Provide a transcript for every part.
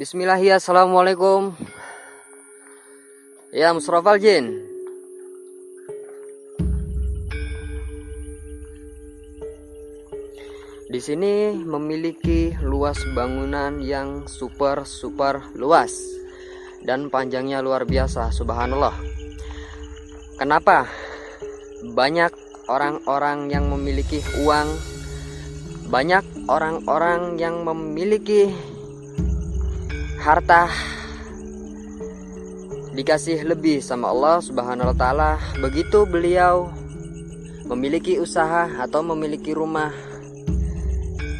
Bismillahirrahmanirrahim. Assalamualaikum. Ya Musrofal Jin. Di sini memiliki luas bangunan yang super luas dan panjangnya luar biasa, subhanallah. Kenapa? Banyak orang-orang yang memiliki uang, banyak orang-orang yang memiliki harta, dikasih lebih sama Allah Subhanahu wa taala. Begitu beliau memiliki usaha atau memiliki rumah,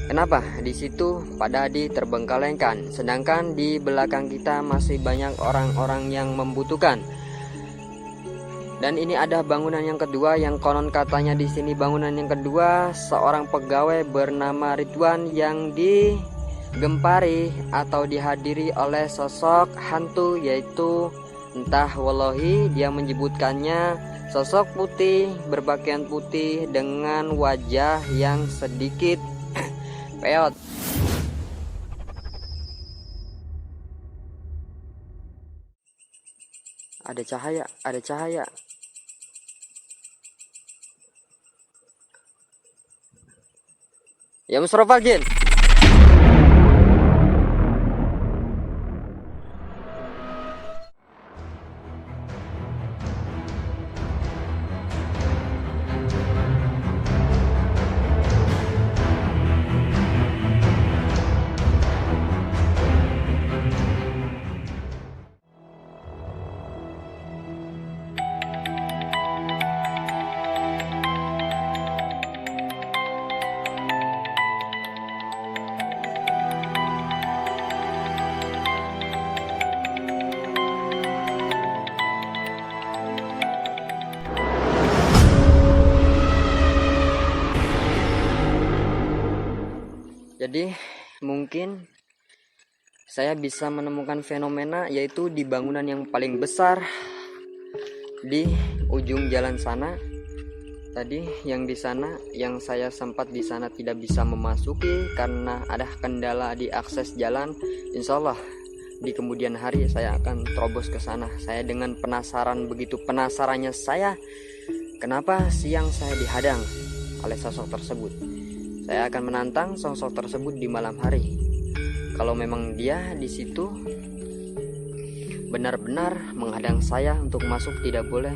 kenapa di situ pada diterbengkalaikan, sedangkan di belakang kita masih banyak orang-orang yang membutuhkan. Dan ini ada bangunan yang kedua yang konon katanya di sini bangunan yang kedua seorang pegawai bernama Ridwan yang digempari atau dihadiri oleh sosok hantu, yaitu entah wallahi dia menyebutkannya sosok putih berpakaian putih dengan wajah yang sedikit peot. Ada cahaya, ada cahaya. Ya Musrofal Jin. Jadi mungkin saya bisa menemukan fenomena, yaitu di bangunan yang paling besar di ujung jalan sana. Tadi yang di sana, yang saya sempat di sana tidak bisa memasuki karena ada kendala di akses jalan. Insya Allah di kemudian hari saya akan terobos ke sana. Saya dengan penasaran, begitu penasarannya saya, kenapa siang saya dihadang oleh sosok tersebut. Saya akan menantang sosok tersebut di malam hari. Kalau memang dia di situ benar-benar menghadang saya untuk masuk, tidak boleh.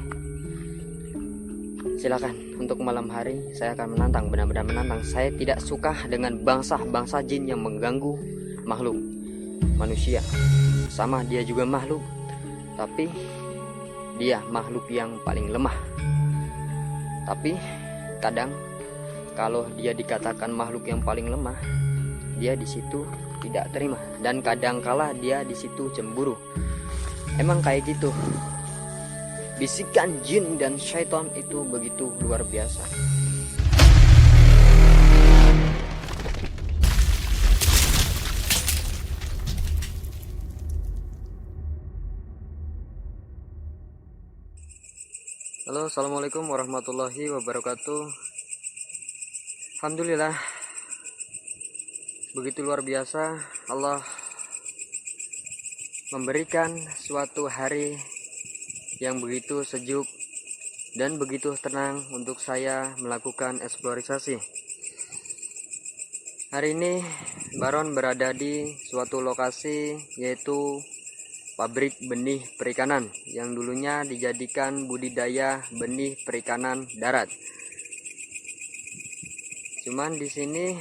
Silakan untuk malam hari saya akan menantang, benar-benar menantang. Saya tidak suka dengan bangsa jin yang mengganggu makhluk manusia. Sama dia juga makhluk, tapi dia makhluk yang paling lemah. Tapi kadang kalau dia dikatakan makhluk yang paling lemah, dia di situ tidak terima, dan kadangkala dia di situ cemburu. Emang kayak gitu. Bisikan jin dan syaitan itu begitu luar biasa. Halo, assalamualaikum warahmatullahi wabarakatuh. Alhamdulillah, begitu luar biasa Allah memberikan suatu hari yang begitu sejuk dan begitu tenang untuk saya melakukan eksplorasi. Hari ini Baron berada di suatu lokasi, yaitu pabrik benih perikanan yang dulunya dijadikan budidaya benih perikanan darat. Cuman di sini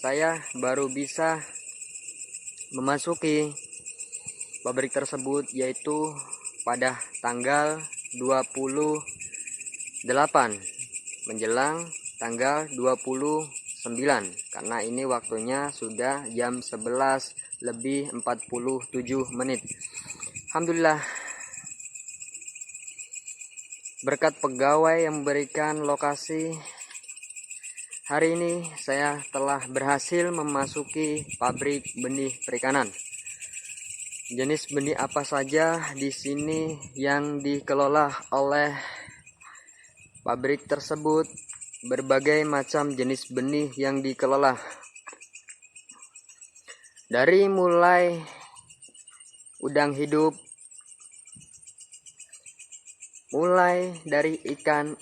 saya baru bisa memasuki pabrik tersebut, yaitu pada tanggal 28 menjelang tanggal 29, karena ini waktunya sudah jam 11 lebih 47 menit. Alhamdulillah, berkat pegawai yang memberikan lokasi, hari ini saya telah berhasil memasuki pabrik benih perikanan. Jenis benih apa saja di sini yang dikelola oleh pabrik tersebut? Berbagai macam jenis benih yang dikelola. Dari mulai udang hidup, mulai dari ikan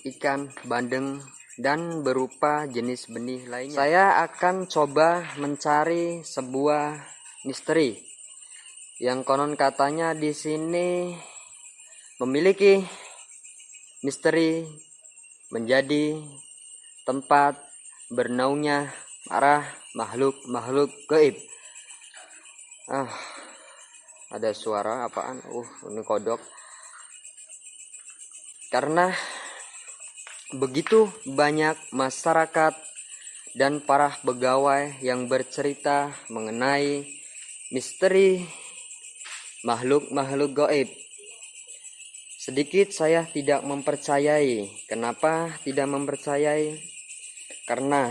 bandeng dan berupa jenis benih lainnya. Saya akan coba mencari sebuah misteri yang konon katanya di sini memiliki misteri menjadi tempat bernaungnya para makhluk gaib. Ada suara apaan? Ini kodok. Karena begitu banyak masyarakat dan para pegawai yang bercerita mengenai misteri makhluk gaib. Sedikit saya tidak mempercayai. Kenapa tidak mempercayai? Karena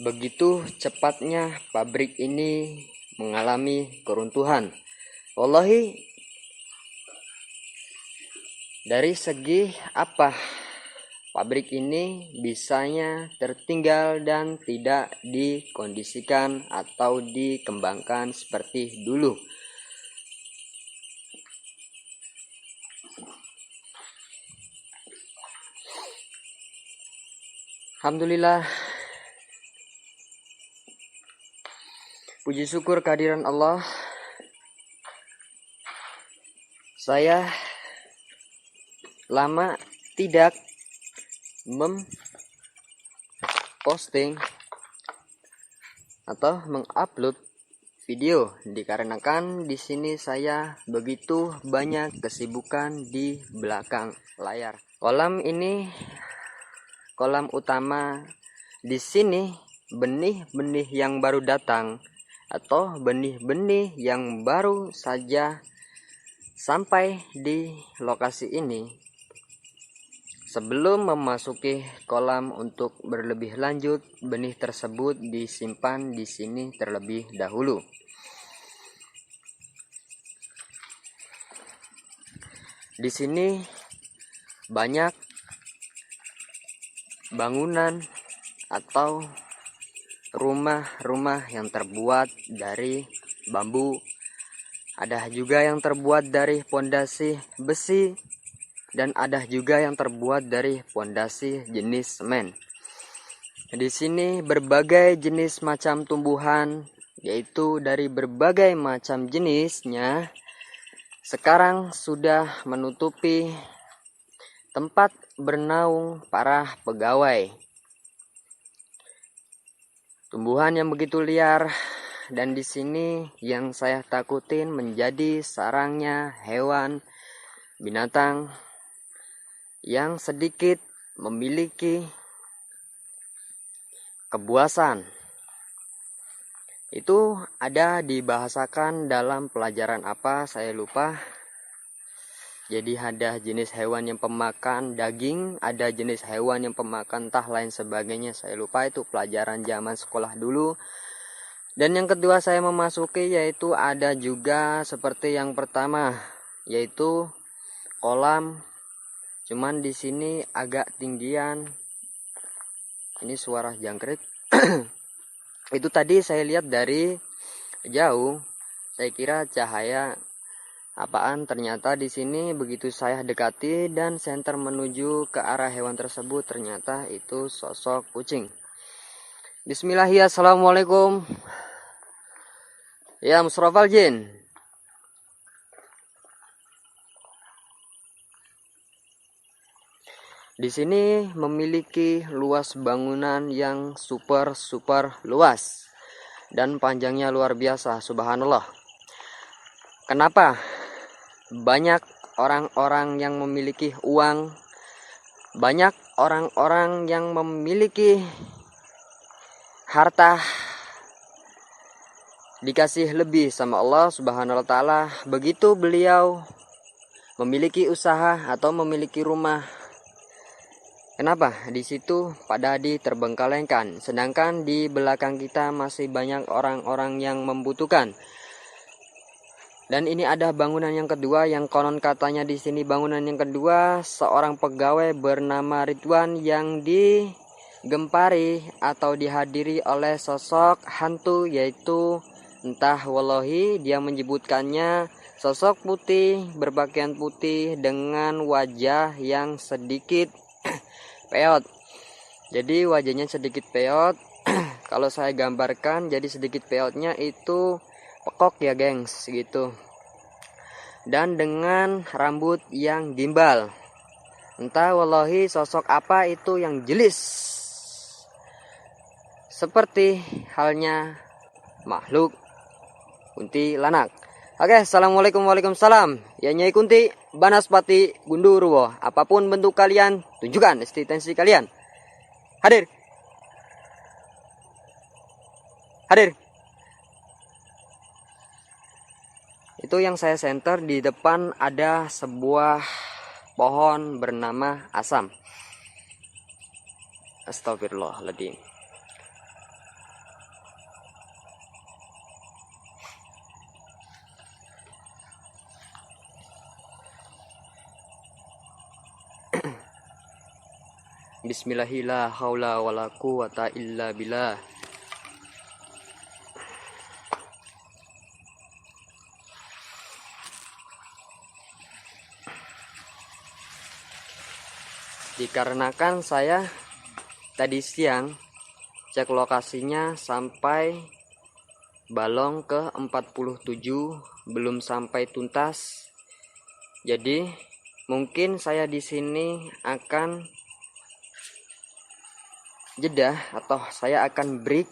begitu cepatnya pabrik ini mengalami keruntuhan. Wallahi, dari segi apa pabrik ini bisanya tertinggal dan tidak dikondisikan atau dikembangkan seperti dulu. Alhamdulillah, puji syukur kehadiran Allah. Saya lama tidak memposting atau mengupload video dikarenakan di sini saya begitu banyak kesibukan di belakang layar. Kolam ini kolam utama. Di sini benih-benih yang baru datang atau benih-benih yang baru saja sampai di lokasi ini. Sebelum memasuki kolam untuk berlebih lanjut, benih tersebut disimpan di sini terlebih dahulu. Di sini banyak bangunan atau rumah-rumah yang terbuat dari bambu. Ada juga yang terbuat dari pondasi besi dan ada juga yang terbuat dari pondasi jenis semen. Di sini berbagai jenis macam tumbuhan, yaitu dari berbagai macam jenisnya, sekarang sudah menutupi tempat bernaung para pegawai. Tumbuhan yang begitu liar, dan di sini yang saya takutin menjadi sarangnya hewan binatang yang sedikit memiliki kebuasan. Itu ada dibahasakan dalam pelajaran apa saya lupa. Jadi ada jenis hewan yang pemakan daging, ada jenis hewan yang pemakan entah lain sebagainya, saya lupa, itu pelajaran zaman sekolah dulu. Dan yang kedua saya memasuki yaitu ada juga seperti yang pertama, yaitu kolam. Cuman di sini agak tinggian. Ini suara jangkrik. Itu tadi saya lihat dari jauh, saya kira cahaya apaan, ternyata di sini begitu saya dekati dan senter menuju ke arah hewan tersebut, ternyata itu sosok kucing. Bismillahirrahmanirrahim. Assalamualaikum. Ya Musrafal Jin. Di sini memiliki luas bangunan yang super luas dan panjangnya luar biasa, subhanallah. Kenapa? Banyak orang-orang yang memiliki uang, banyak orang-orang yang memiliki harta, dikasih lebih sama Allah Subhanahu wa taala. Begitu beliau memiliki usaha atau memiliki rumah, kenapa di situ pada diterbengkalaikan, sedangkan di belakang kita masih banyak orang-orang yang membutuhkan. Dan ini ada bangunan yang kedua yang konon katanya di sini bangunan yang kedua seorang pegawai bernama Ridwan yang digempari atau dihadiri oleh sosok hantu, yaitu Entah wallahi dia menyebutkannya sosok putih berpakaian putih dengan wajah yang sedikit peot. Jadi wajahnya sedikit peot. Kalau saya gambarkan, jadi sedikit peotnya itu pekok ya gengs gitu. Dan dengan rambut yang gimbal. Entah wallahi sosok apa itu yang jelis. Seperti halnya makhluk kuntilanak. Oke, assalamualaikum, waalaikumsalam. Ya Nyai Kunti, Banaspati, Gundurwo. Apapun bentuk kalian, tunjukkan eksistensi kalian. Hadir. Hadir. Itu yang saya center, di depan ada sebuah pohon bernama asam. Astagfirullahaladzim. Bismillahirrahmanirrahim. Dikarenakan saya tadi siang cek lokasinya sampai balong ke 47 belum sampai tuntas. Jadi mungkin saya di sini akan jeda atau saya akan break.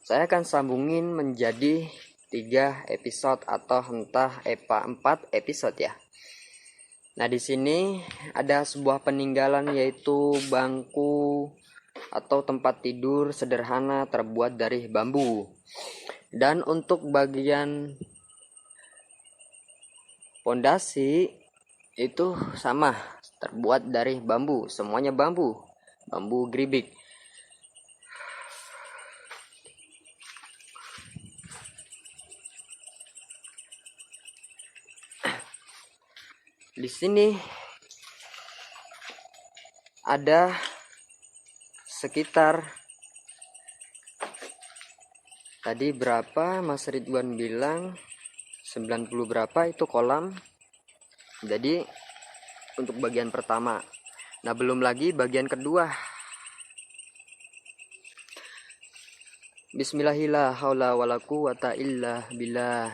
Saya akan sambungin menjadi 3 episode atau entah 4 episode ya. Nah, di sini ada sebuah peninggalan, yaitu bangku atau tempat tidur sederhana terbuat dari bambu. Dan untuk bagian pondasi itu sama, terbuat dari bambu, semuanya bambu geribik. Di sini ada sekitar, tadi berapa Mas Ridwan bilang 90 berapa itu kolam. Jadi untuk bagian pertama. Nah, belum lagi bagian kedua. Bismillahirrahmanirrahim.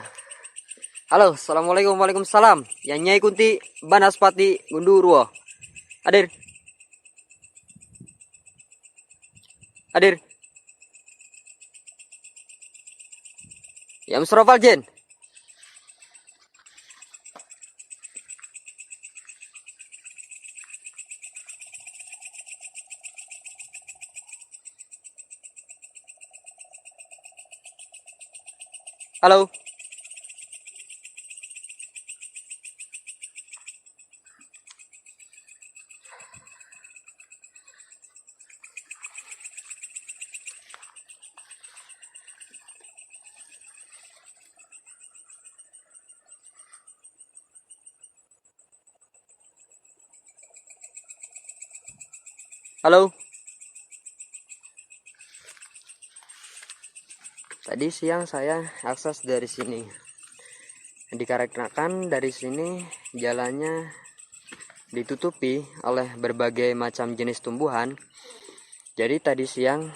Halo, assalamualaikum, waalaikumsalam. Ya Nyai Kunti, Banaspati, Gundurwo. Hadir. Hadir. Ya Musrofal Jin. Halo. Halo. Tadi siang saya akses dari sini. Dikarenakan dari sini jalannya ditutupi oleh berbagai macam jenis tumbuhan. Jadi tadi siang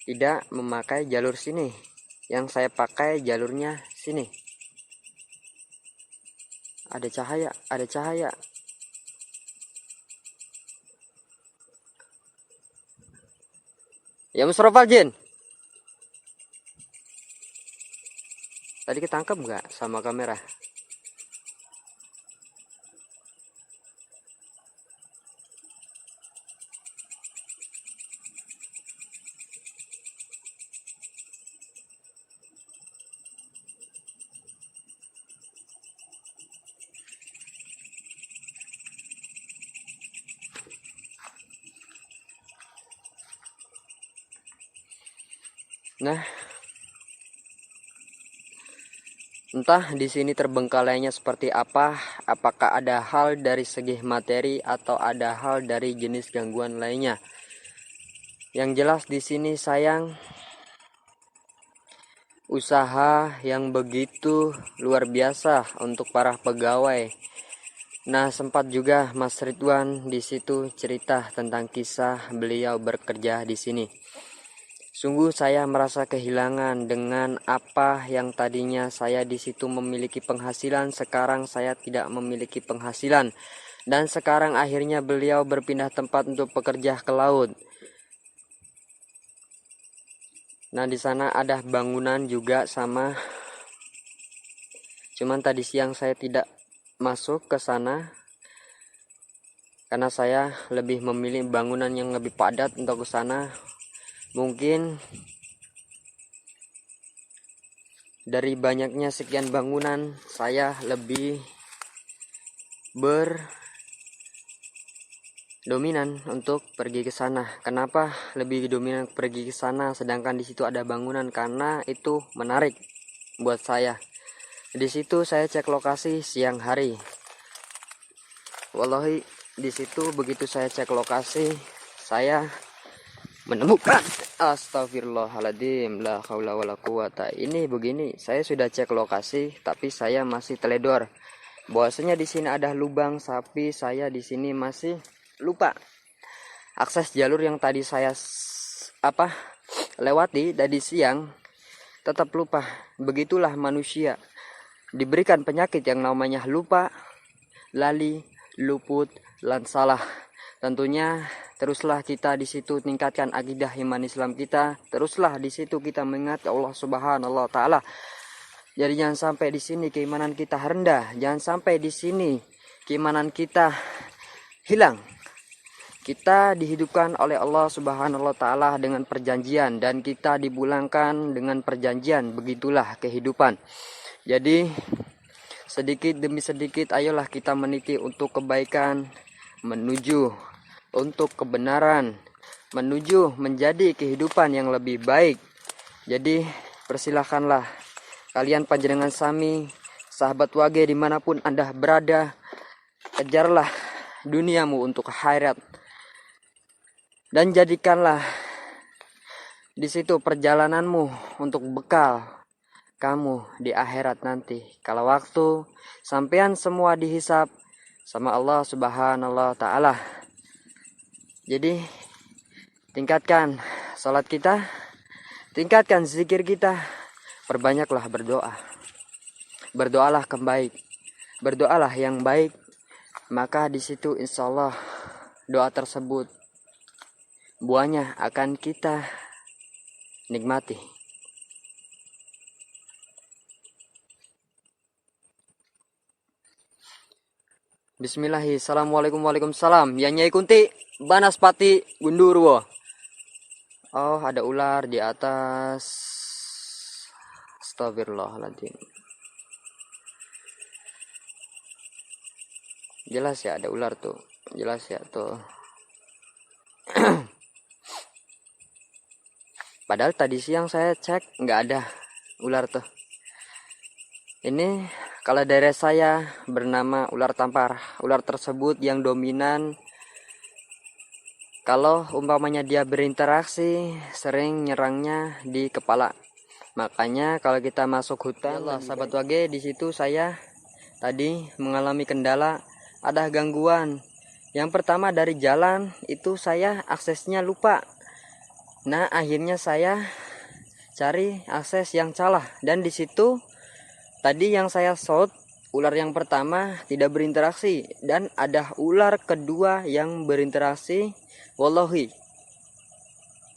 tidak memakai jalur sini. Yang saya pakai jalurnya sini. Ada cahaya, ada cahaya. Ya Musrofal Jin. Tadi ketangkep nggak sama kamera? Nah, entah di sini terbengkalainya seperti apa, apakah ada hal dari segi materi atau ada hal dari jenis gangguan lainnya. Yang jelas di sini sayang usaha yang begitu luar biasa untuk para pegawai. Nah, sempat juga Mas Ridwan di situ cerita tentang kisah beliau bekerja di sini. Sungguh saya merasa kehilangan dengan apa yang tadinya saya di situ memiliki penghasilan, sekarang saya tidak memiliki penghasilan. Dan sekarang akhirnya beliau berpindah tempat untuk bekerja ke laut. Nah, di sana ada bangunan juga sama. Cuman tadi siang saya tidak masuk ke sana karena saya lebih memilih bangunan yang lebih padat untuk ke sana. Mungkin dari banyaknya sekian bangunan, saya lebih berdominan untuk pergi ke sana. Kenapa lebih dominan pergi ke sana sedangkan di situ ada bangunan? Karena itu menarik buat saya. Di situ saya cek lokasi siang hari. Wallahi di situ begitu saya cek lokasi, saya menemukan, astagfirullahaladzim, la haula wala quwata. Ini begini, saya sudah cek lokasi tapi saya masih teledor. Bahwasanya di sini ada lubang sapi, saya di sini masih lupa. Akses jalur yang tadi saya lewati tadi siang tetap lupa. Begitulah manusia. Diberikan penyakit yang namanya lupa, lali, luput, lan salah. Tentunya teruslah kita di situ tingkatkan akidah iman Islam kita. Teruslah di situ kita mengingat Allah Subhanahu wa taala. Jadi jangan sampai di sini keimanan kita rendah, jangan sampai di sini keimanan kita hilang. Kita dihidupkan oleh Allah Subhanahu wa taala dengan perjanjian dan kita dipulangkan dengan perjanjian. Begitulah kehidupan. Jadi sedikit demi sedikit ayolah kita meniti untuk kebaikan, menuju untuk kebenaran, menuju menjadi kehidupan yang lebih baik. Jadi persilahkanlah kalian panjenengan sami, sahabat wage dimanapun anda berada, kejarlah duniamu untuk akhirat dan jadikanlah di situ perjalananmu untuk bekal kamu di akhirat nanti. Kalau waktu sampean semua dihisap sama Allah Subhanahu wa taala. Jadi tingkatkan salat kita, tingkatkan zikir kita, perbanyaklah berdoa. Berdoalah kembali, berdoalah yang baik, maka di situ insya Allah doa tersebut buahnya akan kita nikmati. Bismillahirrahmanirrahim. Assalamualaikum waalaikumsalam. Ya Nyai Kunti, Banaspati Gundurwo. Oh, ada ular di atas. Astagfirullahaladzim. Jelas ya ada ular tuh. Jelas ya tuh. Padahal tadi siang saya cek nggak ada ular tuh. Ini kalau daerah saya bernama ular tampar. Ular tersebut yang dominan kalau umpamanya dia berinteraksi sering nyerangnya di kepala. Makanya kalau kita masuk hutan, ya sahabat wage, di situ saya tadi mengalami kendala, ada gangguan. Yang pertama dari jalan itu saya aksesnya lupa. Nah, akhirnya saya cari akses yang salah dan di situ tadi yang saya shot, ular yang pertama tidak berinteraksi dan ada ular kedua yang berinteraksi. Wallahi,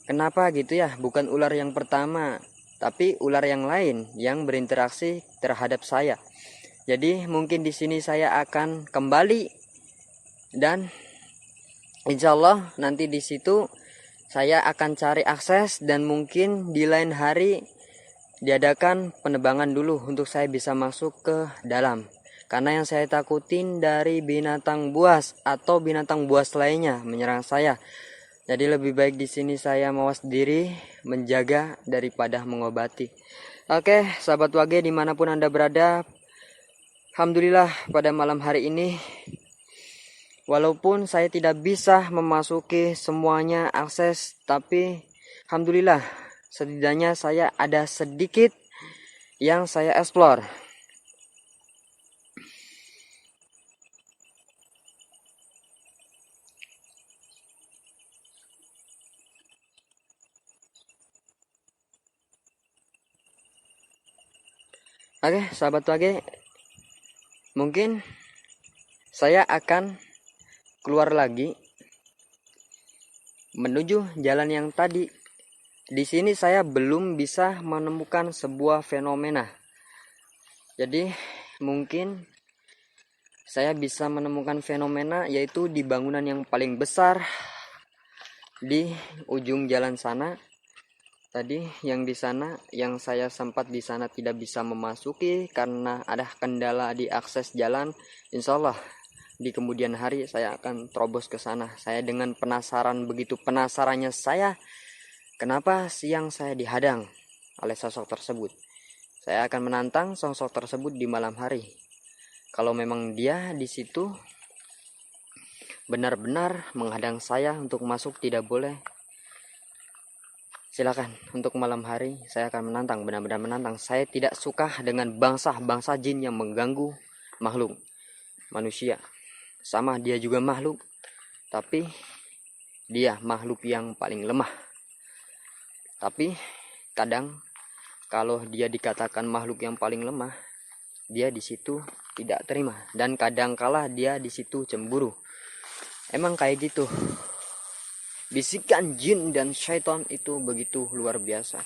kenapa gitu ya? Bukan ular yang pertama, tapi ular yang lain yang berinteraksi terhadap saya. Jadi mungkin di sini saya akan kembali dan insya Allah nanti di situ saya akan cari akses dan mungkin di lain hari diadakan penebangan dulu untuk saya bisa masuk ke dalam. Karena yang saya takutin dari binatang buas atau binatang buas lainnya menyerang saya. Jadi lebih baik di sini saya mawas diri, menjaga daripada mengobati. Oke, sahabat wage dimanapun anda berada, alhamdulillah pada malam hari ini, walaupun saya tidak bisa memasuki semuanya akses, tapi alhamdulillah setidaknya saya ada sedikit yang saya explore. Oke, sahabat Wage, mungkin saya akan keluar lagi menuju jalan yang tadi. Di sini saya belum bisa menemukan sebuah fenomena. Jadi mungkin saya bisa menemukan fenomena yaitu di bangunan yang paling besar di ujung jalan sana. Tadi yang di sana, yang saya sempat di sana tidak bisa memasuki karena ada kendala di akses jalan. Insya Allah di kemudian hari saya akan terobos ke sana. Saya dengan penasaran, begitu penasarannya saya, kenapa siang saya dihadang oleh sosok tersebut. Saya akan menantang sosok tersebut di malam hari. Kalau memang dia di situ benar-benar menghadang saya untuk masuk, tidak boleh, silakan. Untuk malam hari saya akan menantang, benar-benar menantang. Saya tidak suka dengan bangsa jin yang mengganggu makhluk manusia. Sama, dia juga makhluk, tapi dia makhluk yang paling lemah. Tapi kadang kalau dia dikatakan makhluk yang paling lemah, dia di situ tidak terima, dan kadang kala dia di situ cemburu. Emang kayak gitu. Bisikan jin dan syaitan itu begitu luar biasa.